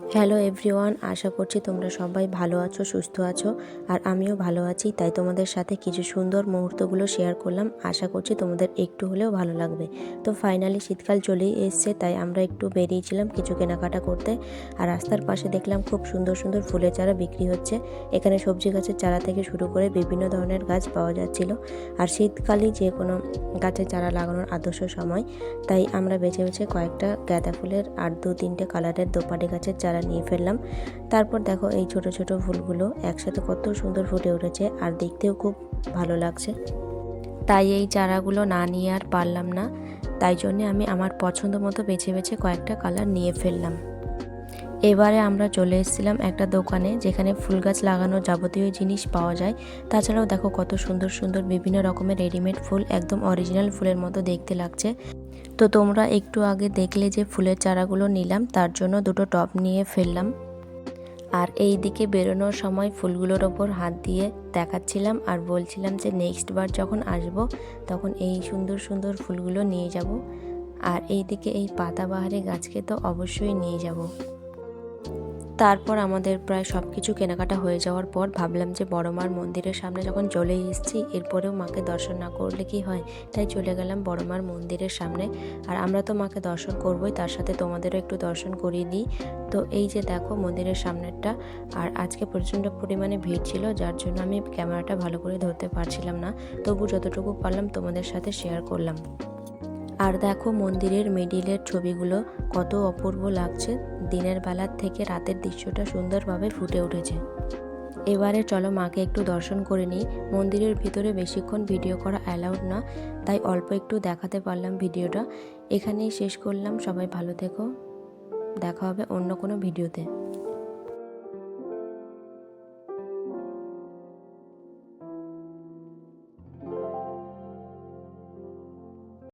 Hello everyone, আশা করছি তোমরা সবাই ভালো আছো, সুস্থ আছো। আর আমিও ভালো আছি, তাই তোমাদের সাথে কিছু সুন্দর মুহূর্তগুলো শেয়ার করলাম। আশা করছি তোমাদের একটু হলেও ভালো লাগবে। তো ফাইনালি শীতকাল চলেই এসছে, তাই আমরা একটু বেরিয়েছিলাম কিছু কেনাকাটা করতে। আর রাস্তার পাশে দেখলাম খুব সুন্দর সুন্দর ফুলের চারা বিক্রি হচ্ছে। এখানে সবজি গাছের চারা থেকে শুরু করে বিভিন্ন ধরনের গাছ পাওয়া যাচ্ছিল। আর শীতকালই যে কোনো গাছের চারা লাগানোর আদর্শ সময়, তাই আমরা বেছে বেছে কয়েকটা গাঁদা ফুলের আর 2-3টে কালারের দোপাটি গাছের চারা নিয়ে ফেললাম। তারপর দেখো এই ছোট ছোট ফুলগুলো একসাথে কত সুন্দর ফুটে উঠেছে আর দেখতেও খুব ভালো লাগছে। তাই এই চারাগুলো না নিয়ে আর পারলাম না, তাই জন্যে আমি আমার পছন্দ মতো বেছে বেছে কয়েকটা কালার নিয়ে ফেললাম। এবারে আমরা চলে এসেছিলাম একটা দোকানে, যেখানে ফুল গাছ লাগানোর যাবতীয় জিনিস পাওয়া যায়। তাছাড়াও দেখো কত সুন্দর সুন্দর বিভিন্ন রকমের রেডিমেড ফুল, একদম অরিজিনাল ফুলের মতো দেখতে লাগছে। তো তোমরা একটু আগে দেখলে যে ফুলের চারাগুলো নিলাম, তার জন্য দুটো টব নিয়ে ফেললাম। আর এই দিকে বেরোনোর সময় ফুলগুলোর ওপর হাত দিয়ে দেখাচ্ছিলাম আর বলছিলাম যে নেক্সট বার যখন আসব তখন এই সুন্দর সুন্দর ফুলগুলো নিয়ে যাব। আর এই দিকে এই পাতাবাহারি গাছকে তো অবশ্যই নিয়ে যাব। তারপর আমাদের প্রায় সব কিছু কেনাকাটা হয়ে যাওয়ার পর ভাবলাম যে বড় মার মন্দিরের সামনে যখন চলে এসেছি, এরপরেও মাকে দর্শন না করলে কি হয়, তাই চলে গেলাম বড় মার মন্দিরের সামনে। আর আমরা তো মাকে দর্শন করবই, তার সাথে তোমাদেরও একটু দর্শন করিয়ে দিই। তো এই যে দেখো মন্দিরের সামনেরটা। আর আজকে প্রচণ্ড পরিমাণে ভিড় ছিল, যার জন্য আমি ক্যামেরাটা ভালো করে ধরতে পারছিলাম না, তবু যতটুকু পারলাম তোমাদের সাথে শেয়ার করলাম। আর দেখো মন্দিরের মিডিলের ছবিগুলো কত অপূর্ব লাগছে, দিনের বেলার থেকে রাতের দৃশ্যটা সুন্দরভাবে ফুটে উঠেছে। এবারে চলো মাকে একটু দর্শন করে নিই। মন্দিরের ভিতরে বেশিক্ষণ ভিডিও করা অ্যালাউড না, তাই অল্প একটু দেখাতে পারলাম ভিডিওটা। এখানেই শেষ করলাম। সবাই ভালো থেকো, দেখা হবে অন্য কোনো ভিডিওতে।